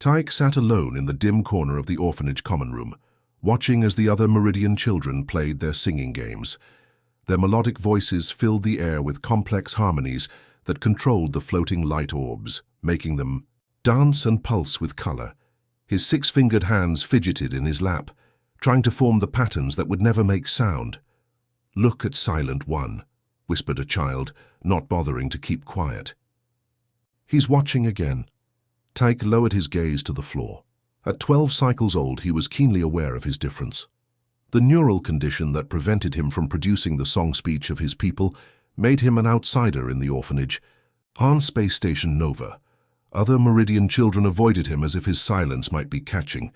Tyke sat alone in the dim corner of the orphanage common room, watching as the other Meridian children played their singing games. Their melodic voices filled the air with complex harmonies that controlled the floating light orbs, making them dance and pulse with color. His six-fingered hands fidgeted in his lap, trying to form the patterns that would never make sound. "Look at Silent One," whispered a child, not bothering to keep quiet. "He's watching again." Tyke lowered his gaze to the floor. At 12 cycles old, he was keenly aware of his difference. The neural condition that prevented him from producing the song speech of his people made him an outsider in the orphanage. On Space Station Nova, other Meridian children avoided him as if his silence might be catching.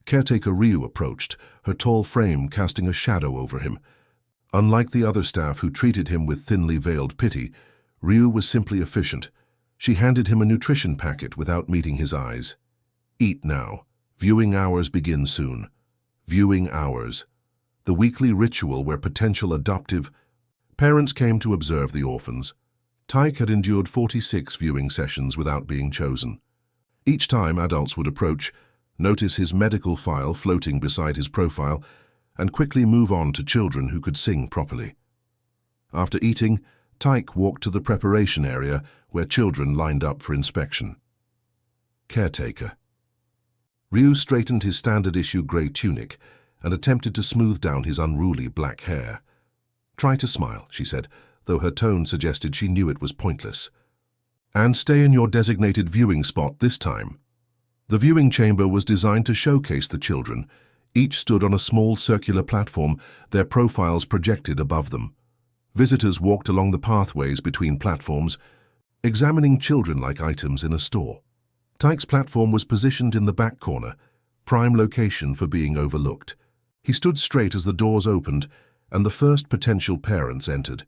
Caretaker Ryu approached, her tall frame casting a shadow over him. Unlike the other staff who treated him with thinly veiled pity, Ryu was simply efficient. She handed him a nutrition packet without meeting his eyes. "Eat now. Viewing hours begin soon." Viewing hours. The weekly ritual where potential adoptive parents came to observe the orphans. Tyke had endured 46 viewing sessions without being chosen. Each time adults would approach, notice his medical file floating beside his profile, and quickly move on to children who could sing properly. After eating, Tyke walked to the preparation area where children lined up for inspection. Caretaker. Ryu straightened his standard-issue grey tunic and attempted to smooth down his unruly black hair. "Try to smile," she said, though her tone suggested she knew it was pointless. "And stay in your designated viewing spot this time." The viewing chamber was designed to showcase the children. Each stood on a small circular platform, their profiles projected above them. Visitors walked along the pathways between platforms, examining children-like items in a store. Tyke's platform was positioned in the back corner, prime location for being overlooked. He stood straight as the doors opened, and the first potential parents entered.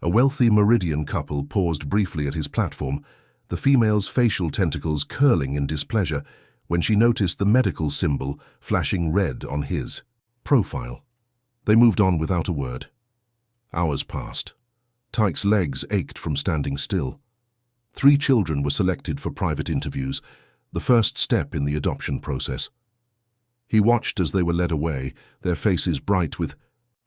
A wealthy Meridian couple paused briefly at his platform, the female's facial tentacles curling in displeasure when she noticed the medical symbol flashing red on his profile. They moved on without a word. Hours passed. Tyke's legs ached from standing still. 3 children were selected for private interviews, the first step in the adoption process. He watched as they were led away, their faces bright with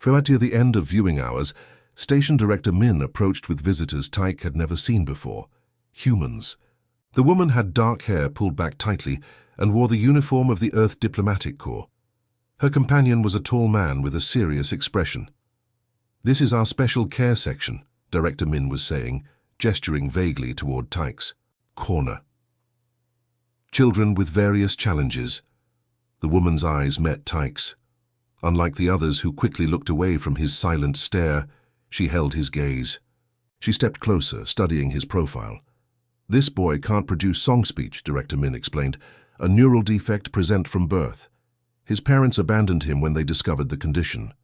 At the end of viewing hours, Station Director Min approached with visitors Tyke had never seen before. Humans. The woman had dark hair pulled back tightly and wore the uniform of the Earth Diplomatic Corps. Her companion was a tall man with a serious expression. "This is our special care section," Director Min was saying, gesturing vaguely toward Tyke's corner. Children with various challenges. The woman's eyes met Tyke's. Unlike the others who quickly looked away from his silent stare, she held his gaze. She stepped closer, studying his profile. "This boy can't produce song speech," Director Min explained, "a neural defect present from birth. His parents abandoned him when they discovered the condition."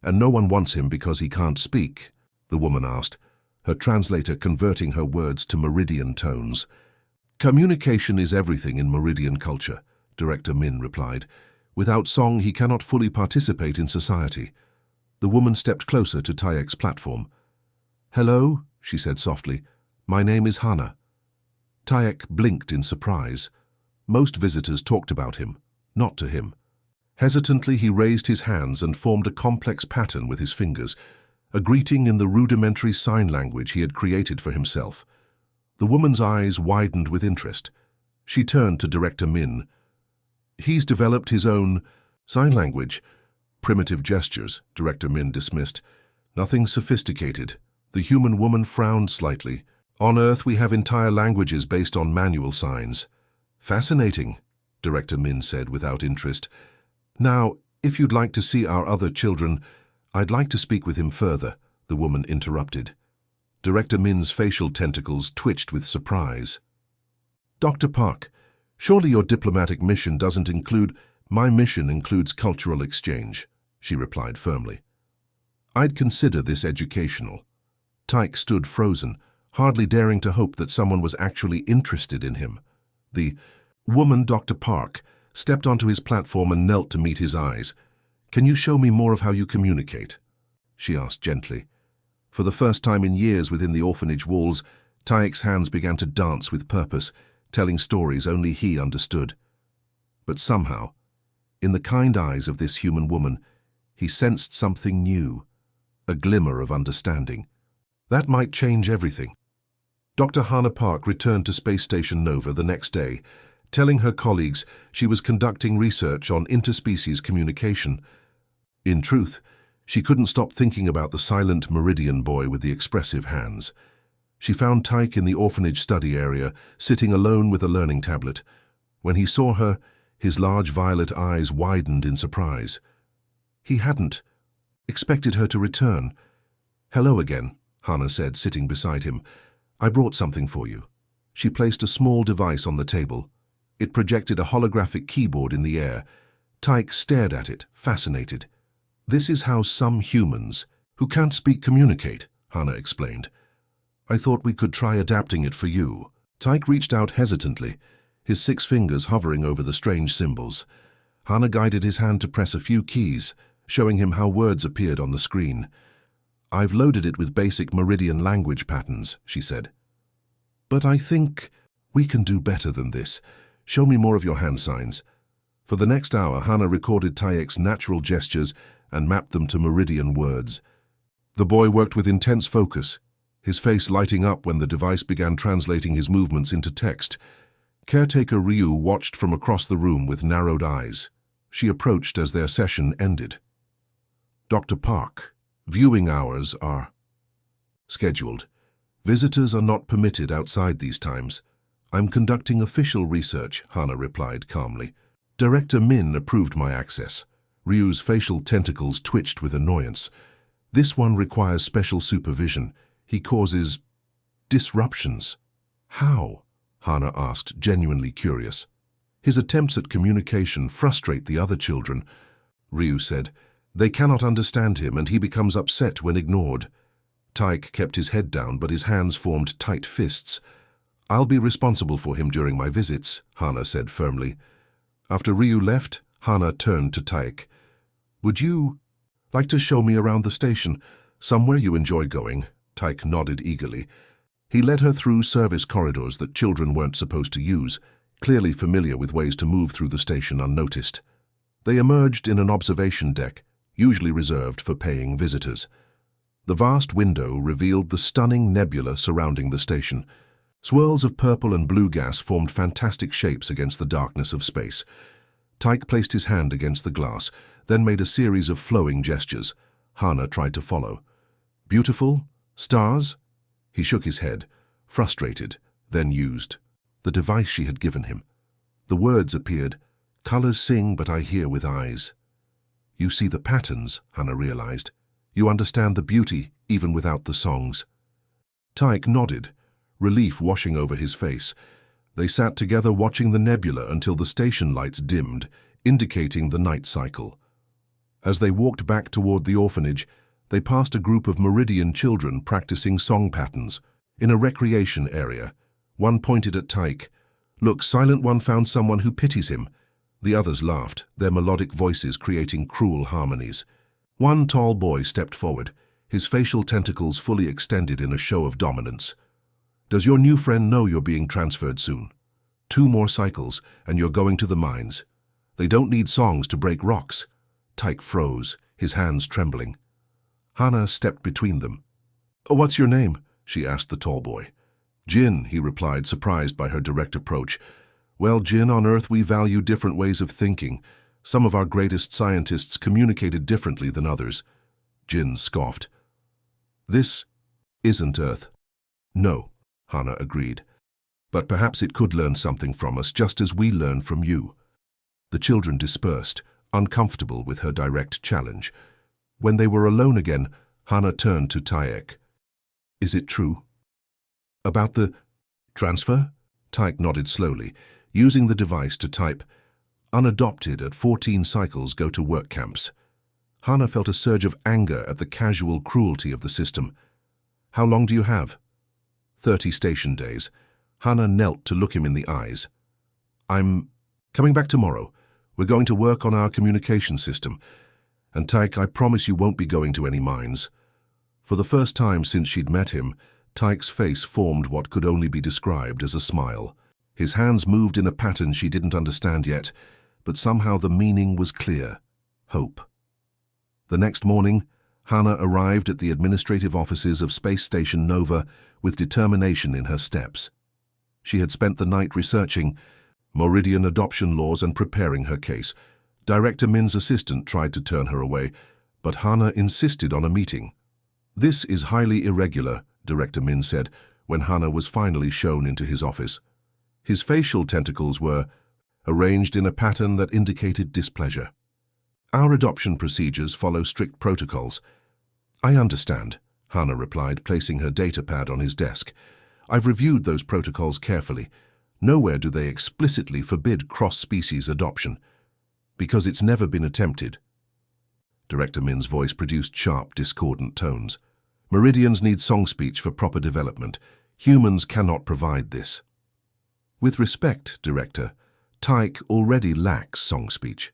"And no one wants him because he can't speak?" the woman asked, her translator converting her words to Meridian tones. "Communication is everything in Meridian culture," Director Min replied. "Without song, he cannot fully participate in society." The woman stepped closer to Tyke's platform. "Hello," she said softly. "My name is Hana." Tyke blinked in surprise. Most visitors talked about him, not to him. Hesitantly, he raised his hands and formed a complex pattern with his fingers, a greeting in the rudimentary sign language he had created for himself. The woman's eyes widened with interest. She turned to Director Min. "He's developed his own sign language." "Primitive gestures," Director Min dismissed. "Nothing sophisticated." The human woman frowned slightly. "On Earth, we have entire languages based on manual signs." "Fascinating," Director Min said without interest. "Now, if you'd like to see our other children, I'd like to speak with him further," the woman interrupted. Director Min's facial tentacles twitched with surprise. "Dr. Park, surely your diplomatic mission doesn't include—" "My mission includes cultural exchange," she replied firmly. "I'd consider this educational." Tyke stood frozen, hardly daring to hope that someone was actually interested in him. The woman, Dr. Park, stepped onto his platform and knelt to meet his eyes. "Can you show me more of how you communicate?" she asked gently. For the first time in years within the orphanage walls, Tyke's hands began to dance with purpose, telling stories only he understood. But somehow, in the kind eyes of this human woman, he sensed something new, a glimmer of understanding. That might change everything. Dr. Hannah Park returned to Space Station Nova the next day, telling her colleagues she was conducting research on interspecies communication. In truth, she couldn't stop thinking about the silent Meridian boy with the expressive hands. She found Tyke in the orphanage study area, sitting alone with a learning tablet. When he saw her, his large violet eyes widened in surprise. He hadn't expected her to return. "Hello again," Hannah said, sitting beside him. "I brought something for you." She placed a small device on the table. It projected a holographic keyboard in the air. Tyke stared at it, fascinated. "This is how some humans, who can't speak, communicate," Hannah explained. "I thought we could try adapting it for you." Tyke reached out hesitantly, his 6 fingers hovering over the strange symbols. Hannah guided his hand to press a few keys, showing him how words appeared on the screen. "I've loaded it with basic Meridian language patterns," she said. "But I think we can do better than this. Show me more of your hand signs." For the next hour, Hannah recorded Tyke's natural gestures and mapped them to Meridian words. The boy worked with intense focus, his face lighting up when the device began translating his movements into text. Caretaker Ryu watched from across the room with narrowed eyes. She approached as their session ended. "Dr. Park, viewing hours are scheduled. Visitors are not permitted outside these times. I'm conducting official research," Hannah replied calmly. "Director Min approved my access." Ryu's facial tentacles twitched with annoyance. "This one requires special supervision. He causes disruptions." "How?" Hannah asked, genuinely curious. "His attempts at communication frustrate the other children," Ryu said. "They cannot understand him and he becomes upset when ignored." Tyke kept his head down, but his hands formed tight fists. "I'll be responsible for him during my visits," Hannah said firmly. After Ryu left, Hannah turned to Tyke. "Would you like to show me around the station? Somewhere you enjoy going?" Tyke nodded eagerly. He led her through service corridors that children weren't supposed to use, clearly familiar with ways to move through the station unnoticed. They emerged in an observation deck, usually reserved for paying visitors. The vast window revealed the stunning nebula surrounding the station. Swirls of purple and blue gas formed fantastic shapes against the darkness of space. Tyke placed his hand against the glass, then made a series of flowing gestures. Hannah tried to follow. "Beautiful? Stars?" He shook his head, frustrated, then used the device she had given him. The words appeared, "Colors sing, but I hear with eyes." "You see the patterns," Hannah realized. "You understand the beauty, even without the songs." Tyke nodded, relief washing over his face. They sat together watching the nebula until the station lights dimmed, indicating the night cycle. As they walked back toward the orphanage, they passed a group of Meridian children practicing song patterns. In a recreation area, one pointed at Tyke. "Look, Silent One found someone who pities him." The others laughed, their melodic voices creating cruel harmonies. One tall boy stepped forward, his facial tentacles fully extended in a show of dominance. "Does your new friend know you're being transferred soon? 2 more cycles, and you're going to the mines. They don't need songs to break rocks." Tyke froze, his hands trembling. Hannah stepped between them. "What's your name?" she asked the tall boy. "Jin," he replied, surprised by her direct approach. "Well, Jin, on Earth we value different ways of thinking. Some of our greatest scientists communicated differently than others." Jin scoffed. "This isn't Earth." "No," Hannah agreed. "But perhaps it could learn something from us, just as we learn from you." The children dispersed, uncomfortable with her direct challenge. When they were alone again, Hannah turned to Tyke. "Is it true?" "About the transfer?" Tyke nodded slowly, using the device to type, "Unadopted at 14 cycles go to work camps." Hannah felt a surge of anger at the casual cruelty of the system. "How long do you have?" 30 station days. Hannah knelt to look him in the eyes. "I'm coming back tomorrow. We're going to work on our communication system. And Tyke, I promise you won't be going to any mines." For the first time since she'd met him, Tyke's face formed what could only be described as a smile. His hands moved in a pattern she didn't understand yet, but somehow the meaning was clear. Hope. The next morning, Hannah arrived at the administrative offices of Space Station Nova with determination in her steps. She had spent the night researching Meridian adoption laws and preparing her case. Director Min's assistant tried to turn her away, but Hannah insisted on a meeting. "This is highly irregular," Director Min said when Hannah was finally shown into his office. His facial tentacles were arranged in a pattern that indicated displeasure. "Our adoption procedures follow strict protocols." "I understand," Hannah replied, placing her datapad on his desk. "I've reviewed those protocols carefully. Nowhere do they explicitly forbid cross-species adoption, because it's never been attempted." Director Min's voice produced sharp, discordant tones. "Meridians need song speech for proper development. Humans cannot provide this." "With respect, Director, Tyke already lacks song speech.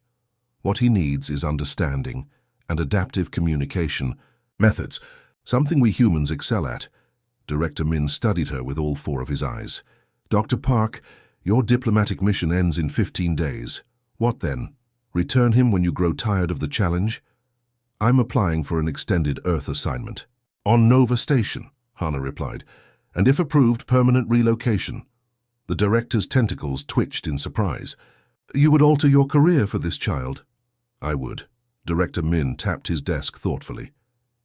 What he needs is understanding and adaptive communication methods, something we humans excel at." Director Min studied her with all four of his eyes. "Dr. Park, your diplomatic mission ends in 15 days. What then? Return him when you grow tired of the challenge?" "I'm applying for an extended Earth assignment." "On Nova Station," Hannah replied, "and if approved, permanent relocation." The director's tentacles twitched in surprise. "You would alter your career for this child?" "I would." Director Min tapped his desk thoughtfully.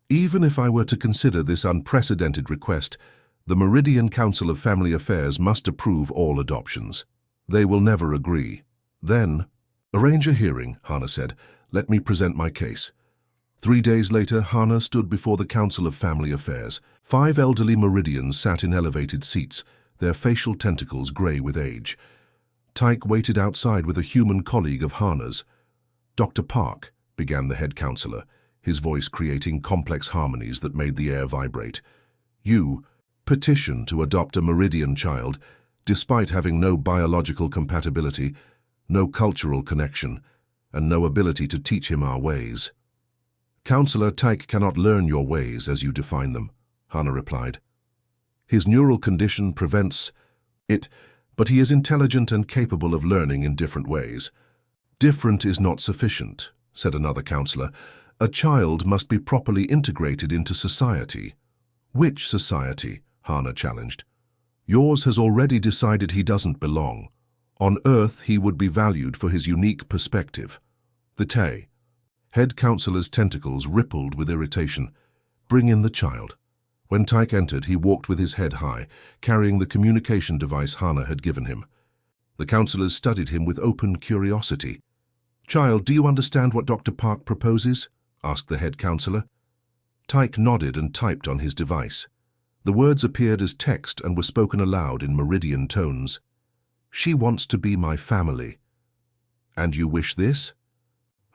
"Even if I were to consider this unprecedented request, the Meridian Council of Family Affairs must approve all adoptions. They will never agree." "Then, arrange a hearing," Hannah said. "Let me present my case." 3 days later, Hannah stood before the Council of Family Affairs. 5 elderly Meridians sat in elevated seats, their facial tentacles grey with age. Tyke waited outside with a human colleague of Hannah's. "Dr. Park," began the head counselor, his voice creating complex harmonies that made the air vibrate. "You petition to adopt a Meridian child, despite having no biological compatibility, no cultural connection, and no ability to teach him our ways." "Counselor, Tyke cannot learn your ways as you define them," Hannah replied. "His neural condition prevents it, but he is intelligent and capable of learning in different ways." "Different is not sufficient," said another counselor. "A child must be properly integrated into society." "Which society?" Hannah challenged. "Yours has already decided he doesn't belong. On Earth, he would be valued for his unique perspective." The head counselor's tentacles rippled with irritation. "Bring in the child." When Tyke entered, he walked with his head high, carrying the communication device Hannah had given him. The counselors studied him with open curiosity. "Child, do you understand what Dr. Park proposes?" asked the head counselor. Tyke nodded and typed on his device. The words appeared as text and were spoken aloud in Meridian tones. "She wants to be my family." "And you wish this?"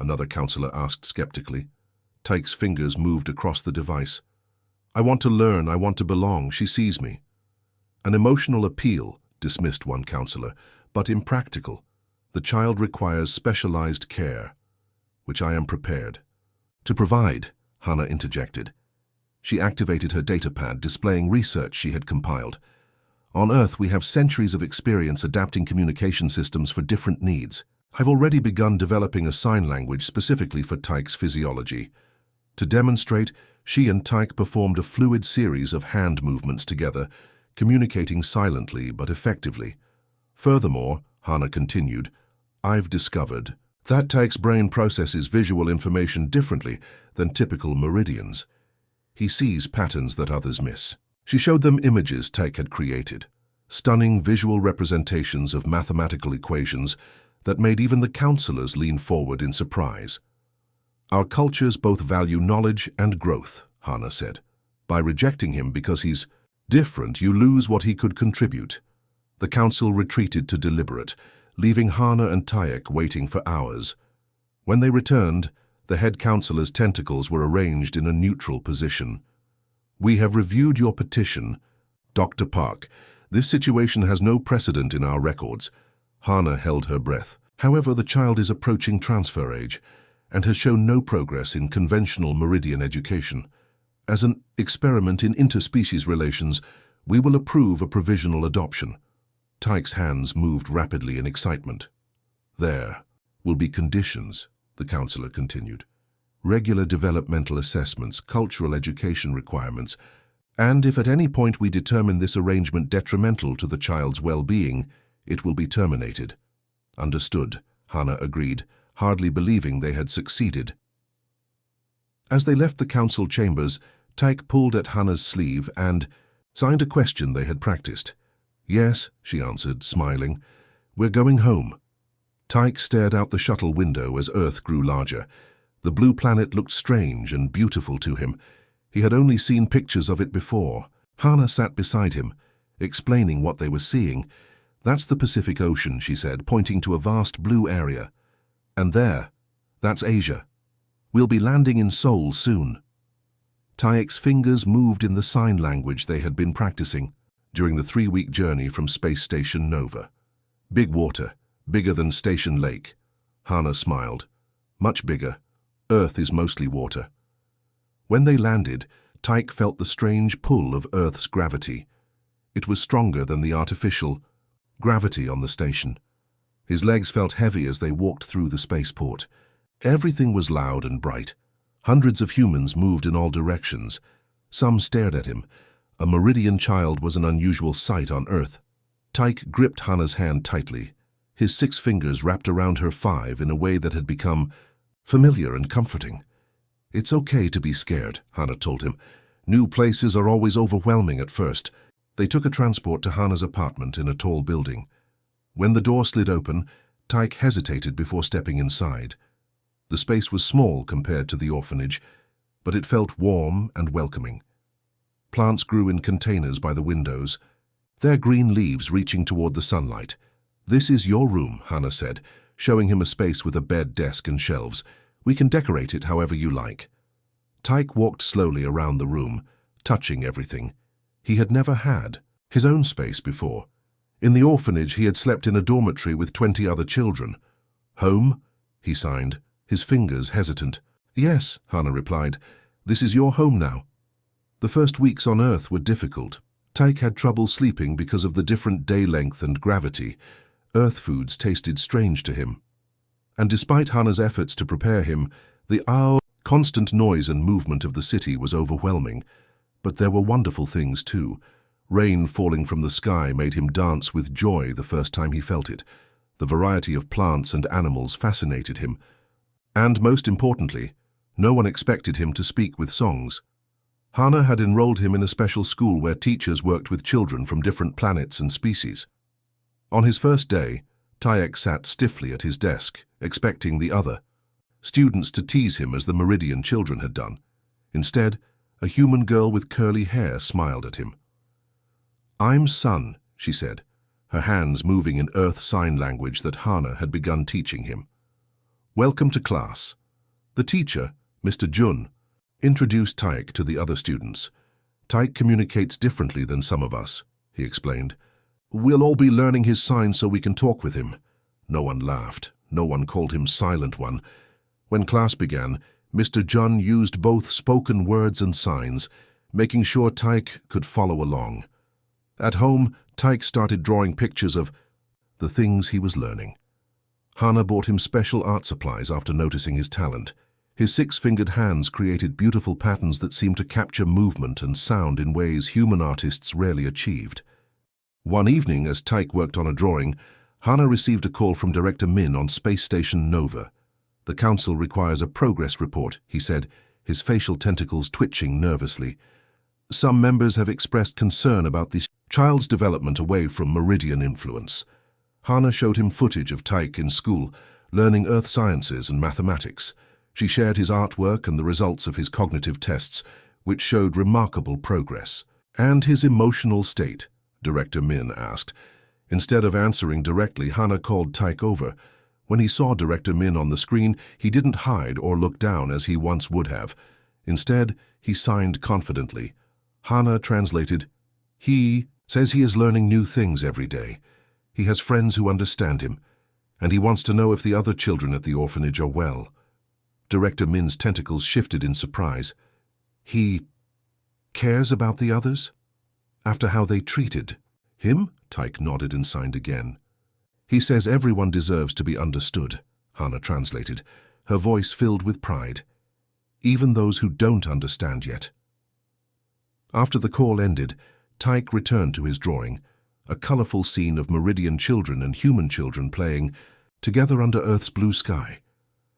another counselor asked skeptically. Tyke's fingers moved across the device. "I want to learn, I want to belong, she sees me." "An emotional appeal," dismissed one counselor, "but impractical. The child requires specialized care, which I am prepared to provide," Hannah interjected. She activated her datapad, displaying research she had compiled. "On Earth, we have centuries of experience adapting communication systems for different needs. I've already begun developing a sign language specifically for Tyke's physiology. To demonstrate, she and Tyke performed a fluid series of hand movements together, communicating silently but effectively. Furthermore," Hannah continued, "I've discovered that Tyke's brain processes visual information differently than typical Meridians. He sees patterns that others miss." She showed them images Tyke had created, stunning visual representations of mathematical equations that made even the counselors lean forward in surprise. "Our cultures both value knowledge and growth," Hannah said. "By rejecting him because he's different, you lose what he could contribute." The council retreated to deliberate, leaving Hannah and Tyke waiting for hours. When they returned, the head counselor's tentacles were arranged in a neutral position. "We have reviewed your petition, Dr. Park. This situation has no precedent in our records." Hannah held her breath. "However, the child is approaching transfer age and has shown no progress in conventional Meridian education. As an experiment in interspecies relations, we will approve a provisional adoption." Tyke's hands moved rapidly in excitement. There will be conditions, the counselor continued. Regular developmental assessments, cultural education requirements, and if at any point we determine this arrangement detrimental to the child's well-being, it will be terminated. Understood, Hannah agreed, hardly believing they had succeeded. As they left the council chambers, Tyke pulled at Hannah's sleeve and signed a question they had practiced. Yes, she answered, smiling. We're going home. Tyke stared out the shuttle window as Earth grew larger. The blue planet looked strange and beautiful to him. He had only seen pictures of it before. Hannah sat beside him, explaining what they were seeing. That's the Pacific Ocean, she said, pointing to a vast blue area. And there, that's Asia. We'll be landing in Seoul soon. Tyke's fingers moved in the sign language they had been practicing during the 3-week journey from Space Station Nova. Big water, bigger than Station Lake. Hannah smiled. Much bigger. Earth is mostly water. When they landed, Tyke felt the strange pull of Earth's gravity. It was stronger than the artificial gravity on the station. His legs felt heavy as they walked through the spaceport. Everything was loud and bright. Hundreds of humans moved in all directions. Some stared at him. A Meridian child was an unusual sight on Earth. Tyke gripped Hannah's hand tightly. His 6 fingers wrapped around her 5 in a way that had become familiar and comforting. It's okay to be scared, Hannah told him. New places are always overwhelming at first. They took a transport to Hannah's apartment in a tall building. When the door slid open, Tyke hesitated before stepping inside. The space was small compared to the orphanage, but it felt warm and welcoming. Plants grew in containers by the windows, their green leaves reaching toward the sunlight. This is your room, Hannah said, showing him a space with a bed, desk, and shelves. We can decorate it however you like. Tyke walked slowly around the room, touching everything. He had never had his own space before. In the orphanage, he had slept in a dormitory with 20 other children. Home? He signed, his fingers hesitant. Yes, Hannah replied. This is your home now. The first weeks on Earth were difficult. Tyke had trouble sleeping because of the different day length and gravity. Earth foods tasted strange to him. And despite Hannah's efforts to prepare him, the constant noise and movement of the city was overwhelming. But there were wonderful things too. Rain falling from the sky made him dance with joy the first time he felt it. The variety of plants and animals fascinated him. And most importantly, no one expected him to speak with songs. Hannah had enrolled him in a special school where teachers worked with children from different planets and species. On his first day, Tyke sat stiffly at his desk, expecting the other students to tease him as the Meridian children had done. Instead, a human girl with curly hair smiled at him. I'm Sun, she said, her hands moving in Earth sign language that Hannah had begun teaching him. Welcome to class. The teacher, Mr. Jun, introduced Tyke to the other students. Tyke communicates differently than some of us, he explained. We'll all be learning his signs so we can talk with him. No one laughed. No one called him Silent One. When class began, Mr. Jun used both spoken words and signs, making sure Tyke could follow along. At home, Tyke started drawing pictures of the things he was learning. Hannah bought him special art supplies after noticing his talent. His 6-fingered hands created beautiful patterns that seemed to capture movement and sound in ways human artists rarely achieved. One evening, as Tyke worked on a drawing, Hannah received a call from Director Min on Space Station Nova. The council requires a progress report, he said, his facial tentacles twitching nervously. Some members have expressed concern about this child's development away from Meridian influence. Hannah showed him footage of Tyke in school, learning earth sciences and mathematics. She shared his artwork and the results of his cognitive tests, which showed remarkable progress. And his emotional state, Director Min asked. Instead of answering directly, Hannah called Tyke over. When he saw Director Min on the screen, he didn't hide or look down as he once would have. Instead, he signed confidently. Hannah translated, He says he is learning new things every day. He has friends who understand him, and he wants to know if the other children at the orphanage are well. Director Min's tentacles shifted in surprise. He cares about the others? After how they treated him? Tyke nodded and signed again. He says everyone deserves to be understood, Hannah translated, her voice filled with pride. Even those who don't understand yet. After the call ended, Tyke returned to his drawing, a colorful scene of Meridian children and human children playing together under Earth's blue sky,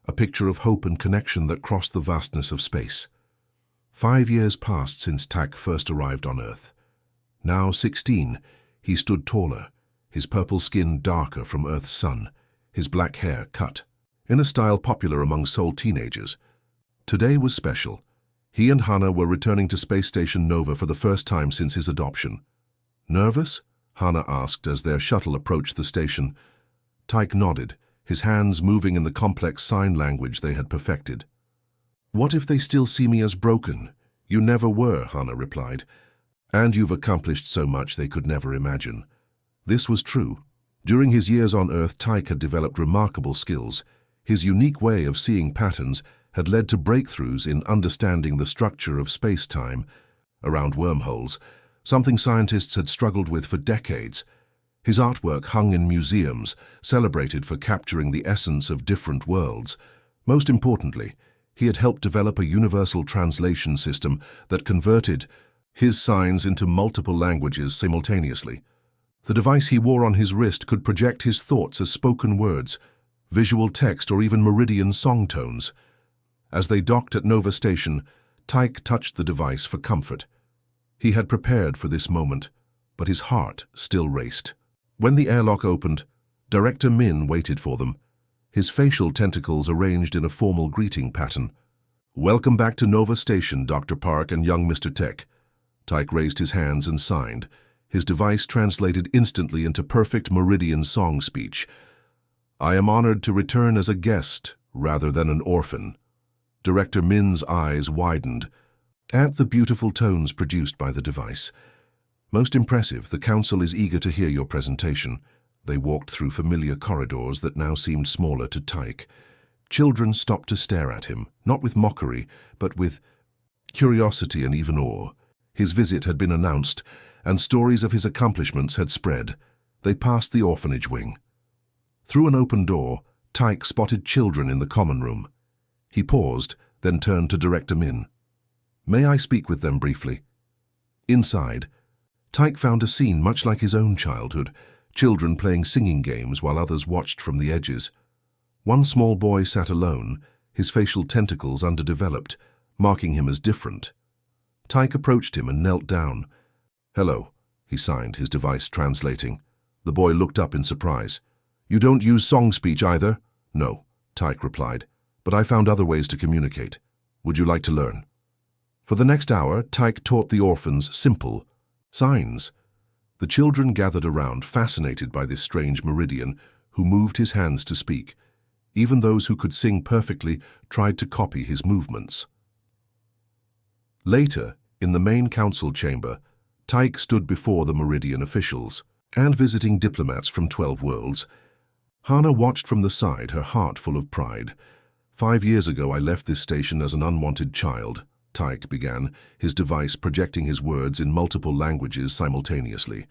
a picture of hope and connection that crossed the vastness of space. 5 years passed since Tyke first arrived on Earth. Now 16, he stood taller, his purple skin darker from Earth's sun, his black hair cut, in a style popular among Seoul teenagers. Today was special. He and Hannah were returning to Space Station Nova for the first time since his adoption. Nervous? Hannah asked as their shuttle approached the station. Tyke nodded, his hands moving in the complex sign language they had perfected. "What if they still see me as broken? You never were," Hannah replied. "And you've accomplished so much they could never imagine." This was true. During his years on Earth, Tyke had developed remarkable skills. His unique way of seeing patterns had led to breakthroughs in understanding the structure of space-time around wormholes, something scientists had struggled with for decades. His artwork hung in museums, celebrated for capturing the essence of different worlds. Most importantly, he had helped develop a universal translation system that converted his signs into multiple languages simultaneously. The device he wore on his wrist could project his thoughts as spoken words, visual text, or even Meridian song tones. As they docked at Nova Station, Tyke touched the device for comfort. He had prepared for this moment, but his heart still raced. When the airlock opened, Director Min waited for them, his facial tentacles arranged in a formal greeting pattern. "Welcome back to Nova Station, Dr. Park and young Mr. Tech." Tyke raised his hands and signed. His device translated instantly into perfect Meridian song speech. "I am honored to return as a guest rather than an orphan." Director Min's eyes widened at the beautiful tones produced by the device. "Most impressive. The council is eager to hear your presentation." They walked through familiar corridors that now seemed smaller to Tyke. Children stopped to stare at him, not with mockery, but with curiosity and even awe. His visit had been announced, and stories of his accomplishments had spread. They passed the orphanage wing. Through an open door, Tyke spotted children in the common room. He paused, then turned to Director Min. "May I speak with them briefly?" Inside, Tyke found a scene much like his own childhood, children playing singing games while others watched from the edges. One small boy sat alone, his facial tentacles underdeveloped, marking him as different. Tyke approached him and knelt down. "Hello," he signed, his device translating. The boy looked up in surprise. "You don't use song speech either?" "No," Tyke replied, "but I found other ways to communicate. Would you like to learn?" For the next hour, Tyke taught the orphans simple signs. The children gathered around, fascinated by this strange Meridian, who moved his hands to speak. Even those who could sing perfectly tried to copy his movements. Later, in the main council chamber, Tyke stood before the Meridian officials and visiting diplomats from 12 worlds. Hannah watched from the side, her heart full of pride. "5 years ago I left this station as an unwanted child," Tyke began, his device projecting his words in multiple languages simultaneously.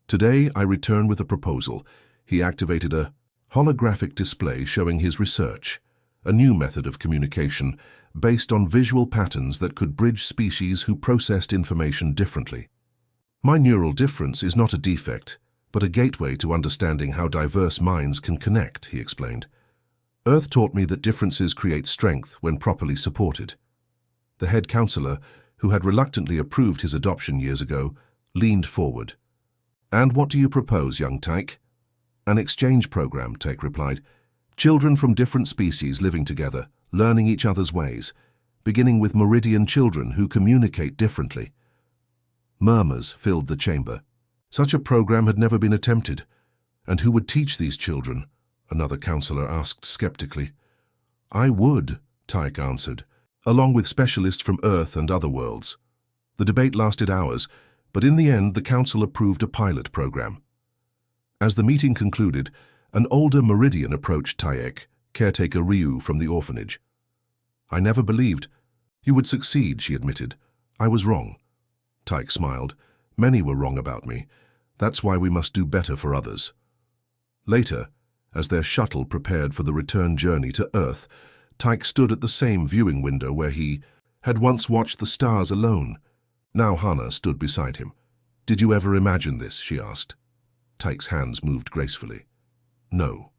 "Today I return with a proposal." He activated a holographic display showing his research, a new method of communication based on visual patterns that could bridge species who processed information differently. "My neural difference is not a defect, but a gateway to understanding how diverse minds can connect," he explained. "Earth taught me that differences create strength when properly supported." The head counselor, who had reluctantly approved his adoption years ago, leaned forward. "And what do you propose, young Tyke?" "An exchange program," Tyke replied. "Children from different species living together, learning each other's ways, beginning with Meridian children who communicate differently." Murmurs filled the chamber. Such a program had never been attempted. "And who would teach these children?" another counselor asked skeptically. "I would," Tyke answered, "along with specialists from Earth and other worlds." The debate lasted hours, but in the end the council approved a pilot program. As the meeting concluded, an older Meridian approached Tyke, caretaker Ryu from the orphanage. "I never believed you would succeed," she admitted. "I was wrong." Tyke smiled. "Many were wrong about me. That's why we must do better for others. Later, as their shuttle prepared for the return journey to Earth, Tyke stood at the same viewing window where he had once watched the stars alone. Now Hannah stood beside him. "Did you ever imagine this?" she asked. Tyke's hands moved gracefully. "No.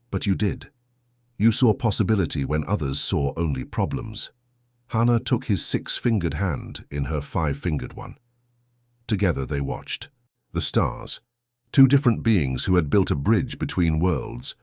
But you did. You saw possibility when others saw only problems." Hannah took his 6-fingered hand in her 5-fingered one. Together they watched. The stars, two different beings who had built a bridge between worlds,